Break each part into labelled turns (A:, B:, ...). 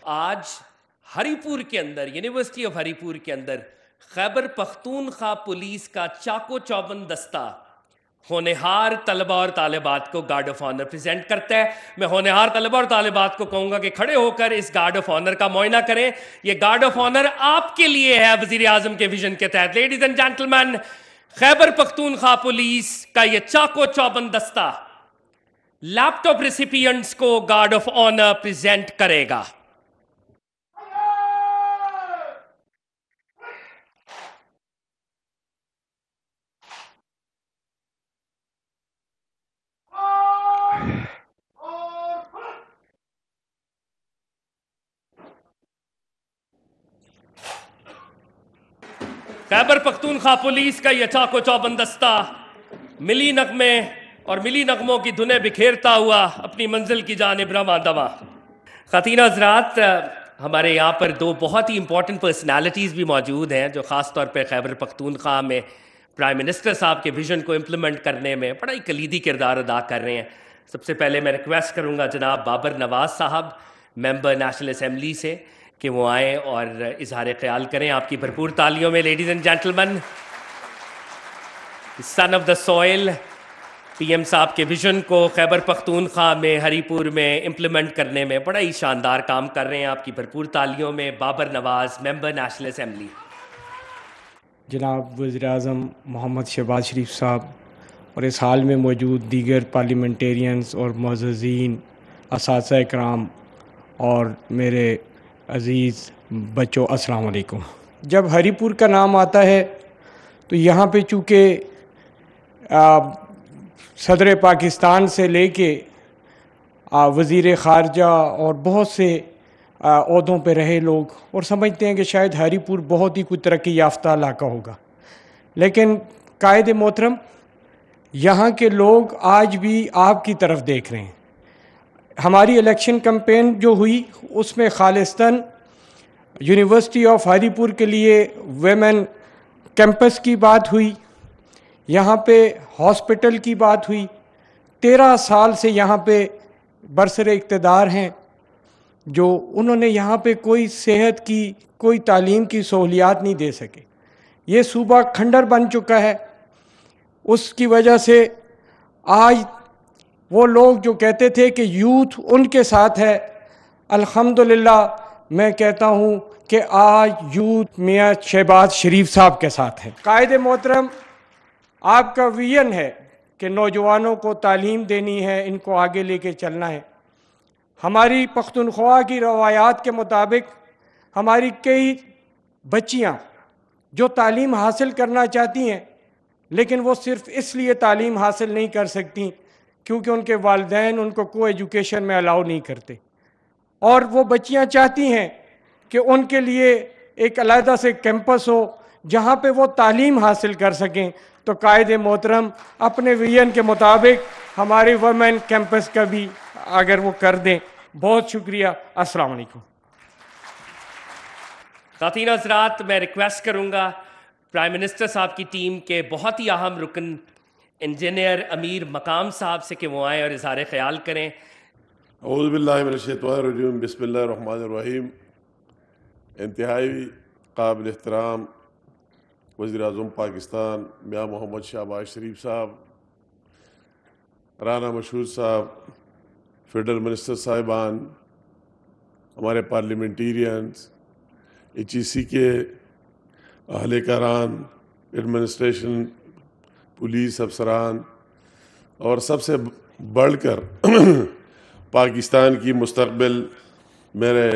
A: آج ہری پور کے اندر، یونیورسٹی آف ہری پور کے اندر خیبر پختونخوا پولیس کا چاقو چوبند دستہ ہونہار طلبہ اور طالبات کو گارڈ آف آنر پریزنٹ کرتا ہے۔ میں ہونہار طلبہ اور طالبات کو کہوں گا کہ کھڑے ہو کر اس گارڈ آف آنر کا معائنہ کریں۔ یہ گارڈ آف آنر آپ کے لیے ہے وزیر اعظم کے ویژن کے تحت۔ Ladies and gentleman, Khyber Pakhtunkhwa police کا یہ چاقو چوبند دستہ لیپ ٹاپ ریسیپینٹس کو گارڈ آف آنر پریزنٹ کرے گا۔ خیبر پختونخوا پولیس کا یہ چاقو چوبند دستہ ملی نغمے اور ملی نغموں کی دھنیں بکھیرتا ہوا اپنی منزل کی جانب رواں دواں۔ خواتین حضرات، ہمارے یہاں پر دو بہت ہی امپورٹنٹ پرسنالٹیز بھی موجود ہیں جو خاص طور پہ خیبر پختونخوا میں پرائم منسٹر صاحب کے ویژن کو امپلیمنٹ کرنے میں بڑا ہی کلیدی کردار ادا کر رہے ہیں۔ سب سے پہلے میں ریکویسٹ کروں گا جناب بابر نواز صاحب، ممبر نیشنل اسمبلی سے، کہ وہ آئیں اور اظہار خیال کریں آپ کی بھرپور تالیوں میں۔ Ladies and gentleman, son of the soil, PM ایم صاحب کے ویژن کو خیبر پختونخوا میں ہری پور میں امپلیمنٹ کرنے میں بڑا ہی شاندار کام کر رہے ہیں، آپ کی بھرپور تالیوں میں بابر نواز، ممبر نیشنل اسمبلی۔
B: جناب وزیر اعظم محمد شہباز شریف صاحب اور اس حال میں موجود دیگر پارلیمنٹیرینز اور معززین، اساتذہ اکرام اور میرے عزیز بچوں، السلام علیکم۔ جب ہری پور کا نام آتا ہے تو یہاں پہ چونکہ صدر پاکستان سے لے کے وزیر خارجہ اور بہت سے عہدوں پہ رہے لوگ اور سمجھتے ہیں کہ شاید ہری پور بہت ہی کوئی ترقی یافتہ علاقہ ہوگا، لیکن قائد محترم، یہاں کے لوگ آج بھی آپ کی طرف دیکھ رہے ہیں۔ ہماری الیکشن کمپین جو ہوئی اس میں خالصتاً یونیورسٹی آف ہری پور کے لیے ویمن کیمپس کی بات ہوئی، یہاں پہ ہاسپٹل کی بات ہوئی۔ 13 سال سے یہاں پہ برسر اقتدار ہیں جو انہوں نے یہاں پہ کوئی صحت کی، کوئی تعلیم کی سہولیات نہیں دے سکے۔ یہ صوبہ کھنڈر بن چکا ہے۔ اس کی وجہ سے آج وہ لوگ جو کہتے تھے کہ یوتھ ان کے ساتھ ہے، الحمدللہ میں کہتا ہوں کہ آج یوتھ میاں شہباز شریف صاحب کے ساتھ ہے۔ قائد محترم، آپ کا ویژن ہے کہ نوجوانوں کو تعلیم دینی ہے، ان کو آگے لے کے چلنا ہے۔ ہماری پختونخوا کی روایات کے مطابق ہماری کئی بچیاں جو تعلیم حاصل کرنا چاہتی ہیں لیکن وہ صرف اس لیے تعلیم حاصل نہیں کر سکتی کیونکہ ان کے والدین ان کو ایجوکیشن میں الاؤ نہیں کرتے، اور وہ بچیاں چاہتی ہیں کہ ان کے لیے ایک علیحدہ سے کیمپس ہو جہاں پہ وہ تعلیم حاصل کر سکیں۔ تو قائد محترم اپنے ویژن کے مطابق ہمارے ویمن کیمپس کا بھی اگر وہ کر دیں، بہت شکریہ۔ السلام علیکم۔
A: خواتین حضرات، میں ریکویسٹ کروں گا پرائم منسٹر صاحب کی ٹیم کے بہت ہی اہم رکن انجینئر امیر مقام صاحب سے کہ وہ آئیں اور اظہار خیال کریں۔
C: اعوذ باللہ من الشیطان الرجیم، بسم اللہ الرحمن الرحیم۔ انتہائی قابل احترام وزیر اعظم پاکستان میاں محمد شہباز شریف صاحب، رانا مشہور صاحب، فیڈرل منسٹر صاحبان، ہمارے پارلیمنٹیرینز، ایچ ای سی کے اہل کاران، ایڈمنسٹریشن، پولیس افسران، اور سب سے بڑھ کر پاکستان کی مستقبل میرے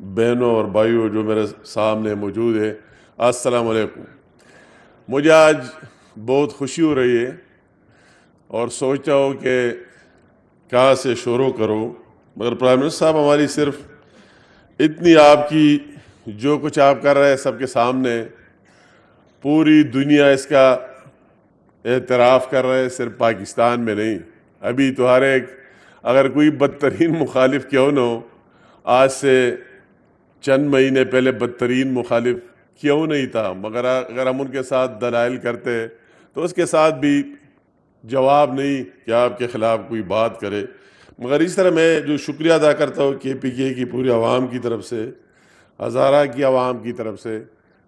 C: بہنوں اور بھائیوں جو میرے سامنے موجود ہے، السلام علیکم۔ مجھے آج بہت خوشی ہو رہی ہے اور سوچتا ہوں کہ کہاں سے شروع کروں، مگر پرائم منسٹر صاحب ہماری صرف اتنی آپ کی جو کچھ آپ کر رہے ہیں سب کے سامنے، پوری دنیا اس کا اعتراف کر رہے ہیں، صرف پاکستان میں نہیں۔ ابھی تو ہر ایک، اگر کوئی بدترین مخالف کیوں نہ ہو، آج سے چند مہینے پہلے بدترین مخالف کیوں نہیں تھا، مگر اگر ہم ان کے ساتھ دلائل کرتے تو اس کے ساتھ بھی جواب نہیں کہ آپ کے خلاف کوئی بات کرے۔ مگر اس طرح میں جو شکریہ ادا کرتا ہوں KPK کی پوری عوام کی طرف سے، ہزارہ کی عوام کی طرف سے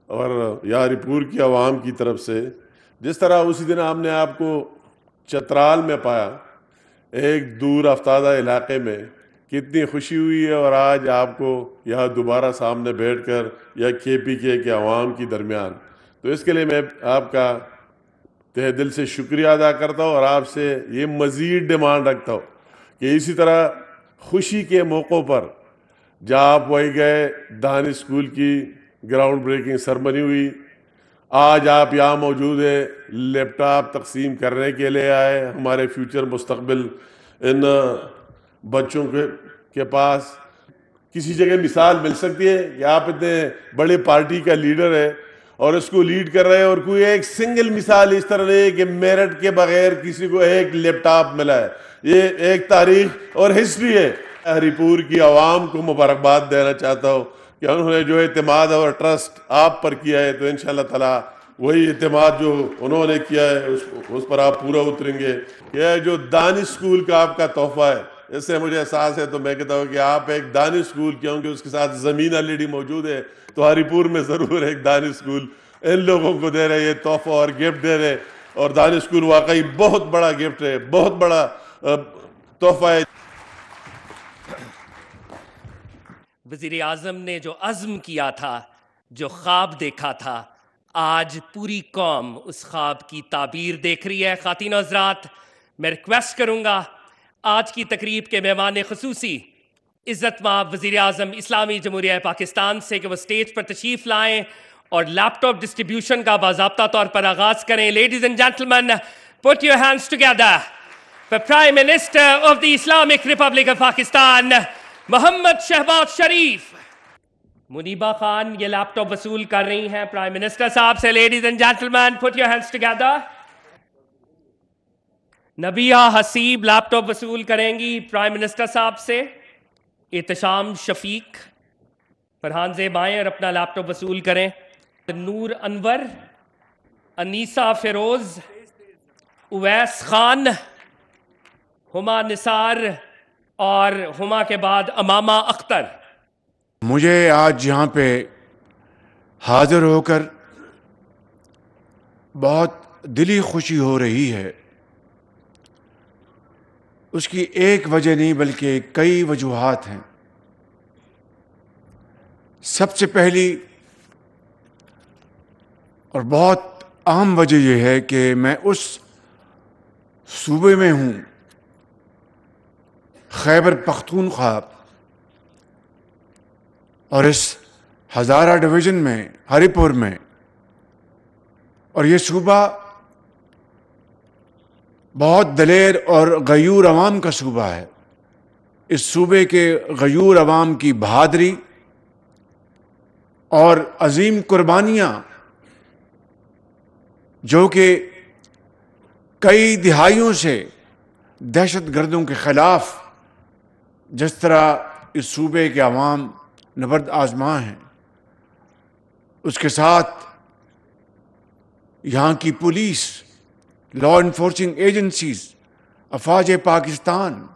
C: اور یاری پور کی عوام کی طرف سے، جس طرح اسی دن ہم نے آپ کو چترال میں پایا، ایک دور افتادہ علاقے میں، کتنی خوشی ہوئی ہے، اور آج آپ کو یہاں دوبارہ سامنے بیٹھ کر یا KPK کے عوام کی درمیان، تو اس کے لیے میں آپ کا تہ دل سے شکریہ ادا کرتا ہوں، اور آپ سے یہ مزید ڈیمانڈ رکھتا ہوں کہ اسی طرح خوشی کے موقعوں پر جہاں آپ وہی گئے، دان اسکول کی گراؤنڈ بریکنگ سرمنی ہوئی، آج آپ یہاں موجود ہیں، لیپ ٹاپ تقسیم کرنے کے لیے آئے، ہمارے فیوچر مستقبل ان بچوں کے پاس کسی جگہ مثال مل سکتی ہے کہ آپ اتنے بڑے پارٹی کا لیڈر ہے اور اس کو لیڈ کر رہے ہیں، اور کوئی ایک سنگل مثال اس طرح نہیں کہ میرٹ کے بغیر کسی کو ایک لیپ ٹاپ ملا ہے. یہ ایک تاریخ اور ہسٹری ہے. ہری پور کی عوام کو مبارکباد دینا چاہتا ہوں کہ انہوں نے جو اعتماد اور ٹرسٹ آپ پر کیا ہے، تو انشاءاللہ تعالی وہی اعتماد جو انہوں نے کیا ہے اس پر آپ پورا اتریں گے. یہ جو دانی اسکول کا آپ کا تحفہ ہے، اس سے مجھے احساس ہے، تو میں کہتا ہوں کہ آپ ایک دانی اسکول، کیونکہ اس کے ساتھ زمین آلریڈی موجود ہے، تو ہری پور میں ضرور ایک دانی اسکول ان لوگوں کو دے رہے، یہ تحفہ اور گفٹ دے رہے. اور دانی اسکول واقعی بہت بڑا گفٹ ہے، بہت بڑا تحفہ ہے.
A: وزیر اعظم نے جو عزم کیا تھا، جو خواب دیکھا تھا، آج پوری قوم اس خواب کی تعبیر دیکھ رہی ہے. خواتین و حضرات، میں ریکویسٹ کروں گا آج کی تقریب کے مہمان خصوصی عزت مآب وزیر اعظم اسلامی جمہوریہ پاکستان سے کہ وہ سٹیج پر تشریف لائیں اور لیپ ٹاپ ڈسٹریبیوشن کا باضابطہ طور پر آغاز کریں. Ladies and gentleman, put your hands together for prime minister of the Islamic republic of Pakistan Muhammad Shehbaz Sharif. Muniba Khan یہ لیپ ٹاپ وصول کر رہی ہیں پرائم منسٹر صاحب سے. Ladies and gentleman, put your hands together. Nabiha Haseeb laptop وصول کریں گی پرائم منسٹر صاحب سے. احتشام شفیق، فرحان زیب آئیں اور اپنا لیپ ٹاپ وصول کریں. نور انور، انیسہ فیروز، اویس خان، ہما نثار اور ہما کے بعد امامہ اختر.
D: مجھے آج یہاں پہ حاضر ہو کر بہت دلی خوشی ہو رہی ہے. اس کی ایک وجہ نہیں بلکہ کئی وجوہات ہیں. سب سے پہلی اور بہت اہم وجہ یہ ہے کہ میں اس صوبے میں ہوں، خیبر پختونخوا، اور اس ہزارہ ڈویژن میں، ہری پور میں، اور یہ صوبہ بہت دلیر اور غیور عوام کا صوبہ ہے. اس صوبے کے غیور عوام کی بہادری اور عظیم قربانیاں، جو کہ کئی دہائیوں سے دہشت گردوں کے خلاف جس طرح اس صوبے کے عوام نبرد آزما ہیں، اس کے ساتھ یہاں کی پولیس، لا انفورسنگ ایجنسیز، افواج پاکستان،